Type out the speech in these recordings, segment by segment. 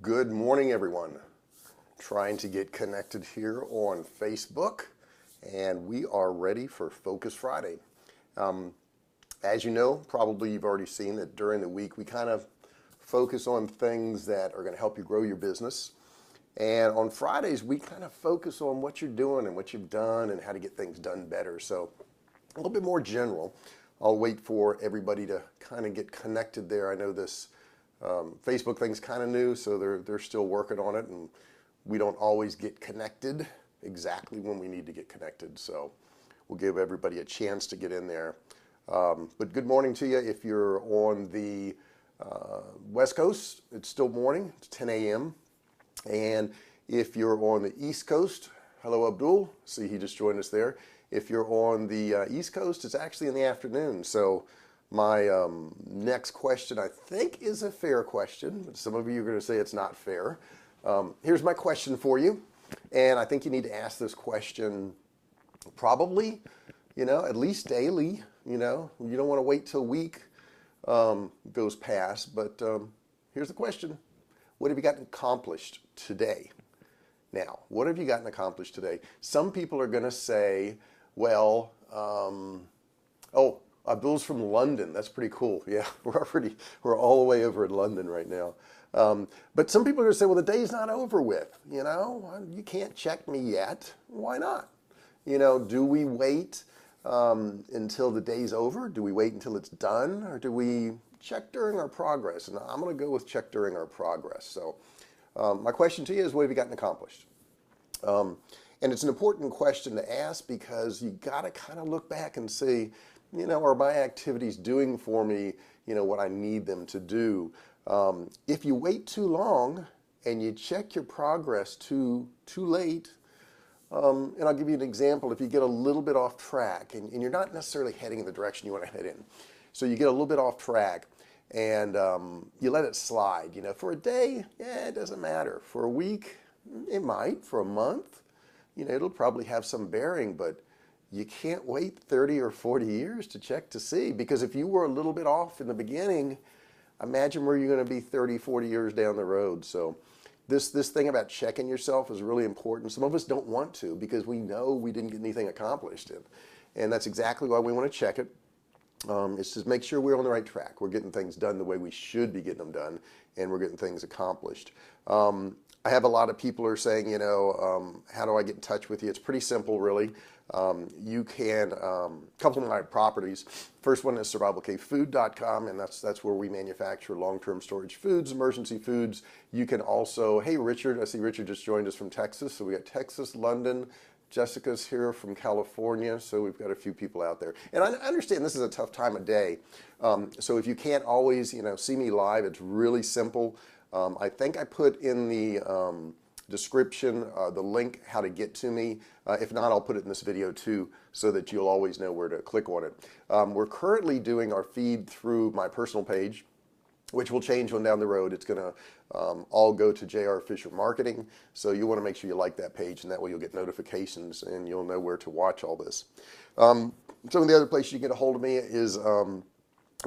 Good morning, everyone. Trying to get connected here on Facebook, and we are ready for Focus Friday. As you know, probably you've already seen that during the week we kind of focus on things that are going to help you grow your business. And on Fridays, we kind of focus on what you're doing and what you've done and how to get things done better. So a little bit more general. I'll wait for everybody to kind of get connected there. I know this Facebook thing's kind of new, so they're still working on it, and we don't always get connected exactly when we need to get connected. So we'll give everybody a chance to get in there. But good morning to you. If you're on the West Coast, it's still morning. It's 10 a.m. And if you're on the East Coast, hello Abdul. See, he just joined us there. If you're on the East Coast, it's actually in the afternoon. So my next question, I think, is a fair question. But some of you are going to say it's not fair. Here's my question for you. And I think you need to ask this question probably, at least daily. You don't want to wait till a week goes past. But here's the question. What have you gotten accomplished today? Now, what have you gotten accomplished today? Some people are going to say, well, Abdul's from London. That's pretty cool. Yeah, we're all the way over in London right now. But some people are going to say, well, the day's not over with. You can't check me yet. Why not? Do we wait until the day's over? Do we wait until it's done? Or do we check during our progress? And I'm going to go with check during our progress. So my question to you is, what have you gotten accomplished? And it's an important question to ask because you got to kind of look back and see, are my activities doing for me, what I need them to do? If you wait too long and you check your progress too late, and I'll give you an example. If you get a little bit off track and you're not necessarily heading in the direction you want to head in, so you get a little bit off track and you let it slide. For a day, it doesn't matter. For a week, it might. For a month, it'll probably have some bearing, but you can't wait 30 or 40 years to check to see, because if you were a little bit off in the beginning, imagine where you're going to be 30, 40 years down the road. So this thing about checking yourself is really important. Some of us don't want to because we know we didn't get anything accomplished. And that's exactly why we want to check it. It's to make sure we're on the right track. We're getting things done the way we should be getting them done, and we're getting things accomplished. I have a lot of people who are saying, how do I get in touch with you? It's pretty simple, really. You can, a couple of my properties. First one is survivalcavefood.com, and that's where we manufacture long-term storage foods, emergency foods. You can also, hey, Richard, I see Richard just joined us from Texas. So we got Texas, London, Jessica's here from California, so we've got a few people out there. And I understand this is a tough time of day. So if you can't always, see me live, it's really simple. I think I put in the description the link how to get to me. If not, I'll put it in this video too, so that you'll always know where to click on it. We're currently doing our feed through my personal page, which will change on down the road. It's going to all go to J.R. Fisher Marketing. So you want to make sure you like that page, and that way you'll get notifications and you'll know where to watch all this. Some of the other places you can get a hold of me is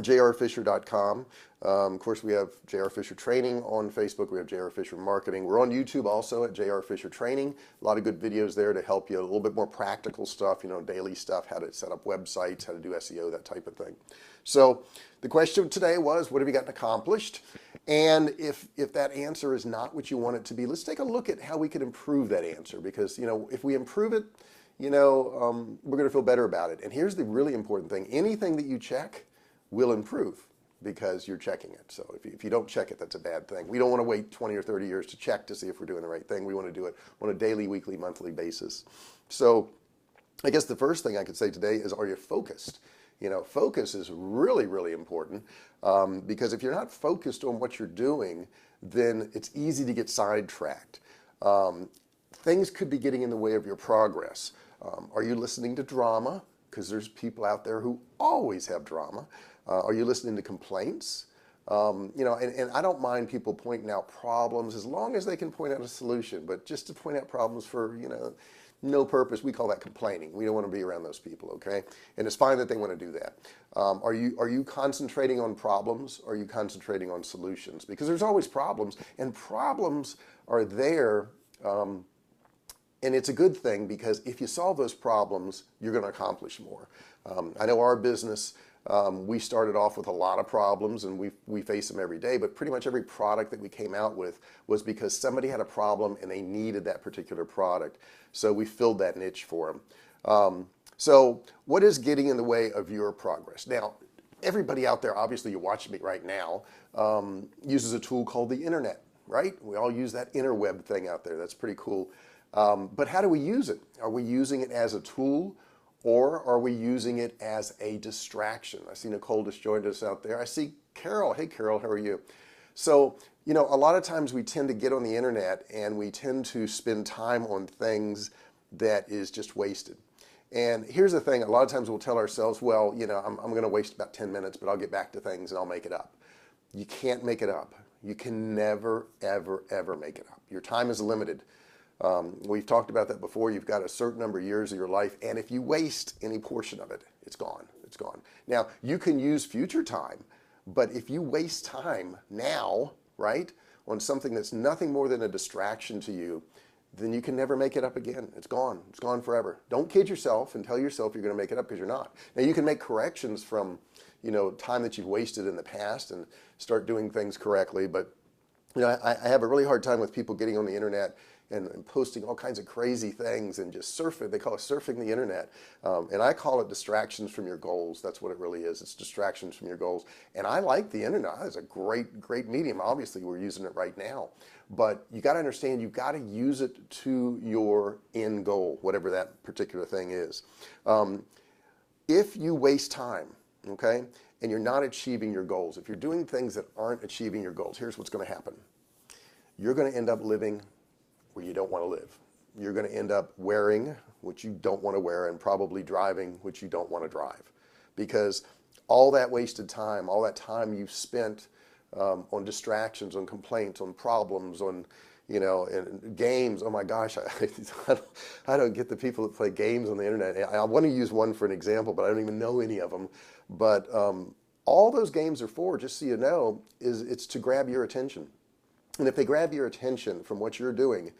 jrfisher.com. Of course, we have J.R. Fisher Training on Facebook. We have J.R. Fisher Marketing. We're on YouTube also at J.R. Fisher Training. A lot of good videos there to help you, a little bit more practical stuff, daily stuff, how to set up websites, how to do SEO, that type of thing. So the question today was, what have you gotten accomplished? And if that answer is not what you want it to be, let's take a look at how we can improve that answer, because, if we improve it, we're going to feel better about it. And here's the really important thing. Anything that you check will improve because you're checking it. So if you don't check it, that's a bad thing. We don't want to wait 20 or 30 years to check to see if we're doing the right thing. We want to do it on a daily, weekly, monthly basis. So I guess the first thing I could say today is, are you focused? Focus is really, really important because if you're not focused on what you're doing, then it's easy to get sidetracked. Things could be getting in the way of your progress. Are you listening to drama? Because there's people out there who always have drama. Are you listening to complaints? And I don't mind people pointing out problems as long as they can point out a solution, but just to point out problems for, no purpose. We call that complaining. We don't want to be around those people, okay? And it's fine that they want to do that. Are you concentrating on problems? Or are you concentrating on solutions? Because there's always problems, and problems are there. And it's a good thing, because if you solve those problems, you're going to accomplish more. I know our business, we started off with a lot of problems, and we face them every day, but pretty much every product that we came out with was because somebody had a problem and they needed that particular product. So we filled that niche for them. So what is getting in the way of your progress? Now, everybody out there, obviously you're watching me right now, uses a tool called the internet, right? We all use that interweb thing out there. That's pretty cool. But how do we use it? Are we using it as a tool, or are we using it as a distraction? I see Nicole just joined us out there. I see Carol. Hey, Carol, how are you? So, you know, a lot of times we tend to get on the internet and we tend to spend time on things that is just wasted. And here's the thing, a lot of times we'll tell ourselves, well, you know, I'm going to waste about 10 minutes, but I'll get back to things and I'll make it up. You can't make it up. You can never, ever, ever make it up. Your time is limited. We've talked about that before. You've got a certain number of years of your life, and if you waste any portion of it, it's gone. It's gone. Now, you can use future time, but if you waste time now, right, on something that's nothing more than a distraction to you, then you can never make it up again. It's gone. It's gone forever. Don't kid yourself and tell yourself you're going to make it up, because you're not. Now, you can make corrections from, you know, time that you've wasted in the past and start doing things correctly, but you know, I have a really hard time with people getting on the internet and posting all kinds of crazy things and just surfing. They call it surfing the internet. And I call it distractions from your goals. That's what it really is. It's distractions from your goals. And I like the internet. It's a great, great medium. Obviously, we're using it right now. But you got to understand, you've got to use it to your end goal, whatever that particular thing is. If you waste time, okay, and you're not achieving your goals, if you're doing things that aren't achieving your goals, here's what's going to happen. You're going to end up living where you don't want to live. You're going to end up wearing what you don't want to wear, and probably driving what you don't want to drive, because all that wasted time, all that time you've spent on distractions, on complaints, on problems, on, you know, and games. Oh my gosh, I don't get the people that play games on the internet. I want to use one for an example, but I don't even know any of them. But all those games are for, just so you know, it's to grab your attention. And if they grab your attention from what you're doing,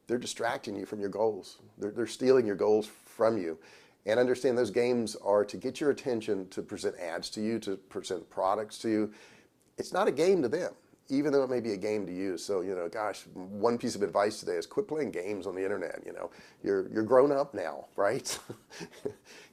they're distracting you from your goals. They're stealing your goals from you. And understand, those games are to get your attention, to present ads to you, to present products to you. It's not a game to them, even though it may be a game to you. So, you know, gosh, one piece of advice today is quit playing games on the internet. You know, you're grown up now, right?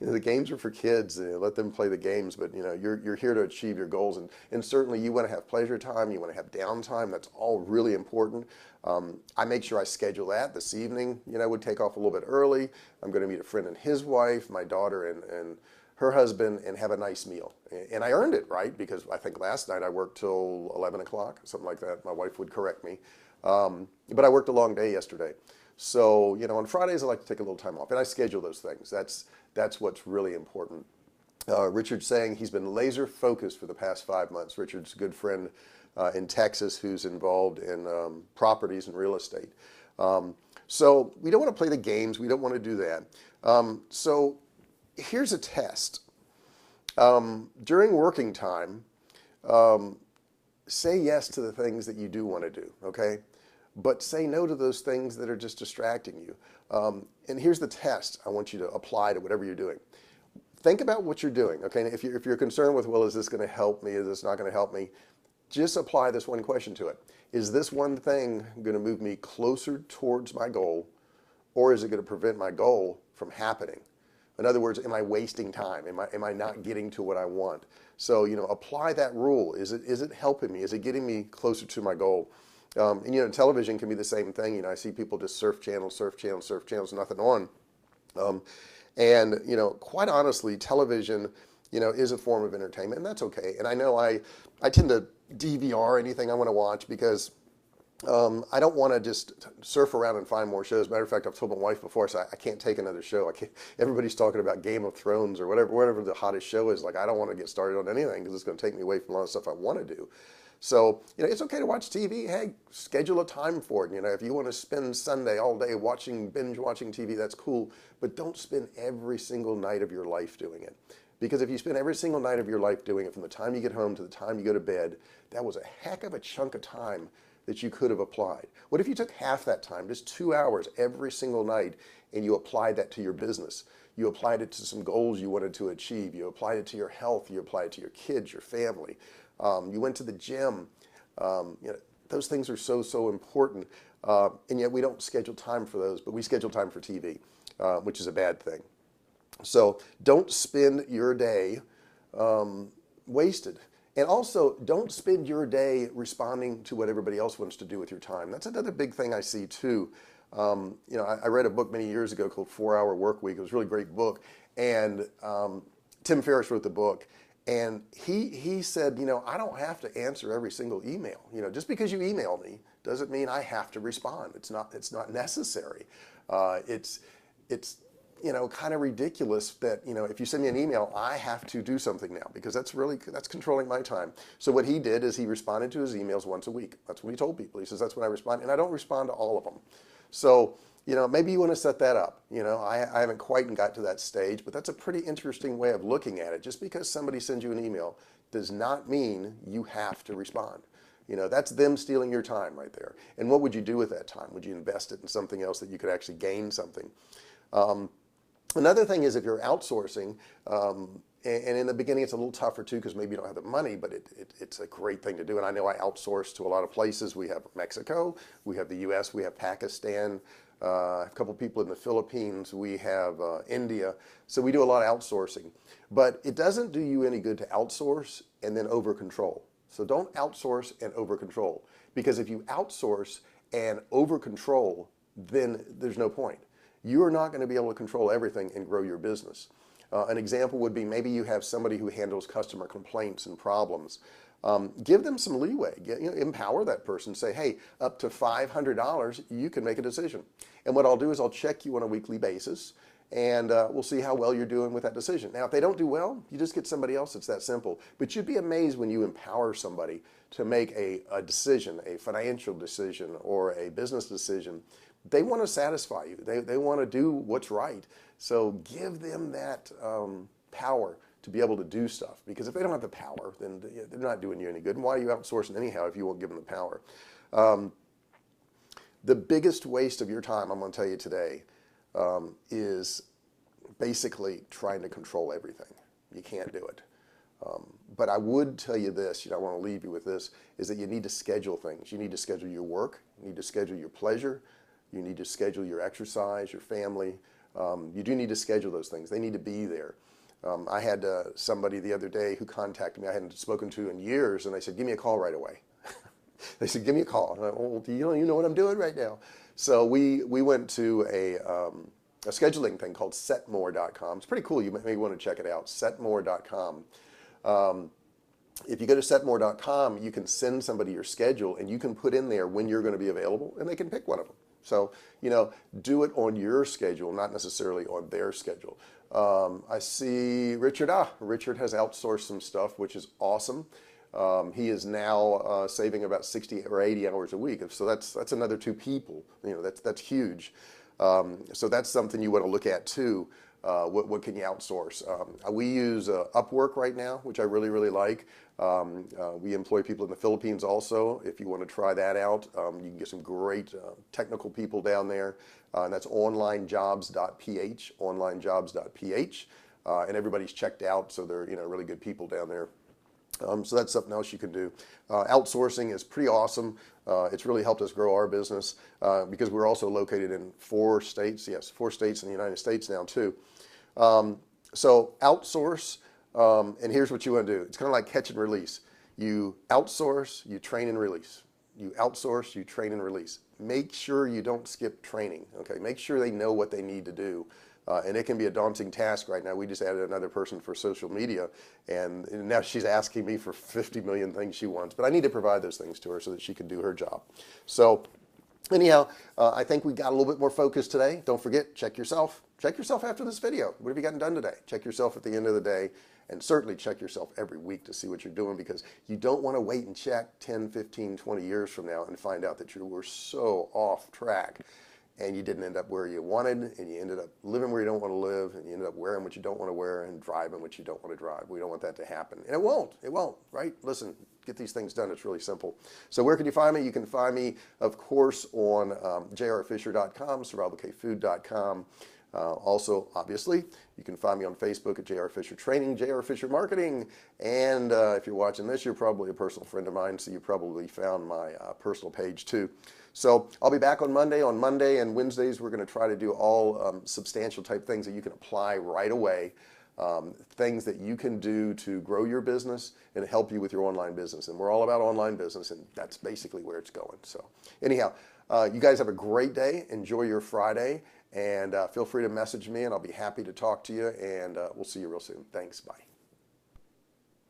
You know, the games are for kids. Let them play the games, but you know, you're here to achieve your goals, and certainly you want to have pleasure time, you want to have downtime. That's all really important. I make sure I schedule that. This evening, you know, I would take off a little bit early. I'm going to meet a friend and his wife, my daughter and her husband, and have a nice meal. And I earned it, right? Because I think last night I worked till 11 o'clock, something like that. My wife would correct me. But I worked a long day yesterday. So, you know, on Fridays I like to take a little time off, and I schedule those things. That's what's really important. Richard's saying he's been laser focused for the past 5 months. Richard's a good friend in Texas who's involved in properties and real estate. So we don't want to play the games. We don't want to do that. So here's a test. During working time, say yes to the things that you do want to do, okay? But say no to those things that are just distracting you. And here's the test I want you to apply to whatever you're doing. Think about what you're doing, okay? If you're concerned with, well, is this going to help me? Is this not going to help me? Just apply this one question to it. Is this one thing going to move me closer towards my goal, or is it going to prevent my goal from happening? In other words, am I wasting time? Am I not getting to what I want? So, you know, apply that rule. Is it helping me? Is it getting me closer to my goal? And, you know, television can be the same thing. You know, I see people just surf channels, nothing on. And, you know, quite honestly, television, you know, is a form of entertainment, and that's okay. And I know I tend to DVR anything I want to watch, because I don't want to just surf around and find more shows. Matter of fact, I've told my wife before, so I can't take another show. I can't. Everybody's talking about Game of Thrones or whatever the hottest show is. Like, I don't want to get started on anything, because it's going to take me away from a lot of stuff I want to do. So, it's okay to watch TV. Hey, schedule a time for it. If you want to spend Sunday all day binge watching TV, that's cool. But don't spend every single night of your life doing it. Because if you spend every single night of your life doing it, from the time you get home to the time you go to bed, that was a heck of a chunk of time that you could have applied. What if you took half that time, just 2 hours every single night, and you applied that to your business? You applied it to some goals you wanted to achieve. You applied it to your health. You applied it to your kids, your family. You went to the gym. Those things are so important. And yet we don't schedule time for those, but we schedule time for TV, which is a bad thing. So don't spend your day wasted. And also, don't spend your day responding to what everybody else wants to do with your time. That's another big thing I see too. I read a book many years ago called 4 Hour Work Week. It was a really great book. And Tim Ferriss wrote the book. And he said, I don't have to answer every single email. Just because you email me doesn't mean I have to respond. It's not necessary. It's kind of ridiculous that, if you send me an email, I have to do something now, because that's controlling my time. So what he did is he responded to his emails once a week. That's what he told people. He says, that's when I respond. And I don't respond to all of them. So, maybe you want to set that up. I haven't quite got to that stage, but that's a pretty interesting way of looking at it. Just because somebody sends you an email does not mean you have to respond. That's them stealing your time right there. And what would you do with that time? Would you invest it in something else that you could actually gain something? Another thing is, if you're outsourcing, and in the beginning it's a little tougher too, because maybe you don't have the money, but it's a great thing to do. And I know I outsource to a lot of places. We have Mexico, we have the US, we have Pakistan, a couple people in the Philippines, we have India. So we do a lot of outsourcing. But it doesn't do you any good to outsource and then over control. So don't outsource and over control. Because if you outsource and over control, then there's no point. You are not going to be able to control everything and grow your business. An example would be, maybe you have somebody who handles customer complaints and problems. Give them some leeway. Empower that person. Say, hey, up to $500, you can make a decision. And what I'll do is I'll check you on a weekly basis, and we'll see how well you're doing with that decision. Now, if they don't do well, you just get somebody else. It's that simple. But you'd be amazed when you empower somebody to make a decision, a financial decision or a business decision. They want to satisfy you. They want to do what's right. So give them that power to be able to do stuff. Because if they don't have the power, then they're not doing you any good. And why are you outsourcing anyhow if you won't give them the power? The biggest waste of your time, I'm going to tell you today, is basically trying to control everything. You can't do it. But I would tell you this, I want to leave you with this, is that you need to schedule things. You need to schedule your work. You need to schedule your pleasure. You need to schedule your exercise, your family. You do need to schedule those things. They need to be there. I had somebody the other day who contacted me I hadn't spoken to in years, and I said, give me a call right away. They said, give me a call. And I, well, you know what I'm doing right now. So we went to a scheduling thing called setmore.com. It's pretty cool. You may want to check it out, setmore.com. If you go to setmore.com, you can send somebody your schedule, and you can put in there when you're going to be available, and they can pick one of them. So, do it on your schedule, not necessarily on their schedule. I see Richard. Richard has outsourced some stuff, which is awesome. He is now saving about 60 or 80 hours a week. So that's another 2 people. That's huge. So that's something you want to look at too. What can you outsource? We use Upwork right now, which I really like. We employ people in the Philippines also. If you want to try that out, you can get some great technical people down there. And that's onlinejobs.ph, onlinejobs.ph. And everybody's checked out, so they're really good people down there. So that's something else you can do. Outsourcing is pretty awesome. It's really helped us grow our business because we're also located in 4 states. Yes, 4 states in the United States now too. So outsource, and here's what you want to do. It's kind of like catch and release. You outsource, you train and release. You outsource, you train and release. Make sure you don't skip training. Okay, make sure they know what they need to do. And it can be a daunting task right now. We just added another person for social media, and now she's asking me for 50 million things she wants. But I need to provide those things to her so that she can do her job. So Anyhow, I think we got a little bit more focused today. Don't forget, check yourself. Check yourself after this video. What have you gotten done today? Check yourself at the end of the day, and certainly check yourself every week to see what you're doing, because you don't want to wait and check 10, 15, 20 years from now and find out that you were so off track and you didn't end up where you wanted, and you ended up living where you don't want to live, and you ended up wearing what you don't want to wear and driving what you don't want to drive. We don't want that to happen. And it won't, right? Listen, get these things done. It's really simple. So where can you find me? You can find me, of course, on jrfisher.com, survivalcavefood.com. Also, obviously, you can find me on Facebook at JR Fisher Training, JR Fisher Marketing, and if you're watching this, you're probably a personal friend of mine, so you probably found my personal page too. So I'll be back on Monday. On Monday and Wednesdays, we're going to try to do all substantial type things that you can apply right away, things that you can do to grow your business and help you with your online business. And we're all about online business, and that's basically where it's going. So anyhow, you guys have a great day. Enjoy your Friday. And feel free to message me, and I'll be happy to talk to you. And we'll see you real soon. Thanks. Bye.